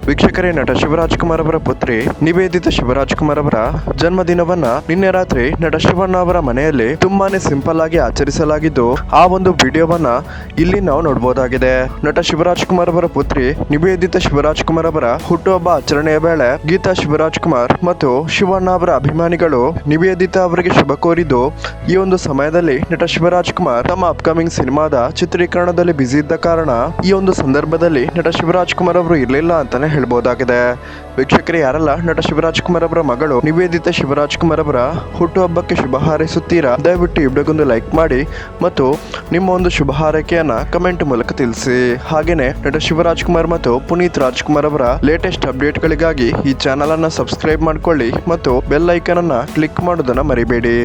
ವೀಕ್ಷಕರೇ, ನಟ ಶಿವರಾಜ್ಕುಮಾರ್ ಅವರ ಪುತ್ರಿ ನಿವೇದಿತಾ ಶಿವರಾಜ್ಕುಮಾರ್ ಅವರ ಜನ್ಮದಿನವನ್ನ ನಿನ್ನೆ ರಾತ್ರಿ ನಟ ಶಿವಣ್ಣ ಅವರ ಮನೆಯಲ್ಲಿ ತುಂಬಾನೇ ಸಿಂಪಲ್ ಆಗಿ ಆಚರಿಸಲಾಗಿದ್ದು, ಆ ಒಂದು ವಿಡಿಯೋವನ್ನ ಇಲ್ಲಿ ನಾವು ನೋಡಬಹುದಾಗಿದೆ. ನಟ ಶಿವರಾಜ್ಕುಮಾರ್ ಅವರ ಪುತ್ರಿ ನಿವೇದಿತಾ ಶಿವರಾಜ್ಕುಮಾರ್ ಅವರ ಹುಟ್ಟುಹಬ್ಬ ಆಚರಣೆಯ ವೇಳೆ ಗೀತಾ ಶಿವರಾಜ್ಕುಮಾರ್ ಮತ್ತು ಶಿವಣ್ಣ ಅವರ ಅಭಿಮಾನಿಗಳು ನಿವೇದಿತಾ ಅವರಿಗೆ ಶುಭ ಕೋರಿದ್ದು, ಈ ಒಂದು ಸಮಯದಲ್ಲಿ ನಟ ಶಿವರಾಜ್ಕುಮಾರ್ ತಮ್ಮ ಅಪ್ಕಮಿಂಗ್ ಸಿನಿಮಾದ ಚಿತ್ರೀಕರಣದಲ್ಲಿ ಬ್ಯುಸಿ ಇದ್ದ ಕಾರಣ ಈ ಒಂದು ಸಂದರ್ಭದಲ್ಲಿ ನಟ ಶಿವರಾಜ್ಕುಮಾರ್ ಅವರು ಇರಲಿಲ್ಲ ಅಂತಾನೆ ಹೇಳ್ಬೋದಾಗಿದೆ. ವೀಕ್ಷಕರೇ, ಯಾರೆಲ್ಲ ನಟ ಶಿವರಾಜ್ಕುಮಾರ್ ಅವರ ಮಗಳು ನಿವೇದಿತಾ ಶಿವರಾಜ್ಕುಮಾರ್ ಅವರ ಹುಟ್ಟುಹಬ್ಬಕ್ಕೆ ಶುಭ ಹಾರೈಸುತ್ತೀರಾ, ದಯವಿಟ್ಟು ಈ ವಿಡಿಯೋಗೊಂದು ಲೈಕ್ ಮಾಡಿ ಮತ್ತು ನಿಮ್ಮ ಒಂದು ಶುಭ ಹಾರೈಕೆಯನ್ನ ಕಮೆಂಟ್ ಮೂಲಕ ತಿಳಿಸಿ. ಹಾಗೇನೆ ನಟ ಶಿವರಾಜ್ಕುಮಾರ್ ಮತ್ತು ಪುನೀತ್ ರಾಜ್ಕುಮಾರ್ ಅವರ ಲೇಟೆಸ್ಟ್ ಅಪ್ಡೇಟ್ಗಳಿಗಾಗಿ ಈ ಚಾನಲ್ ಅನ್ನ ಸಬ್ಸ್ಕ್ರೈಬ್ ಮಾಡ್ಕೊಳ್ಳಿ ಮತ್ತು ಬೆಲ್ ಐಕಾನ್ ಅನ್ನ ಕ್ಲಿಕ್ ಮಾಡೋದನ್ನ ಮರಿಬೇಡಿ.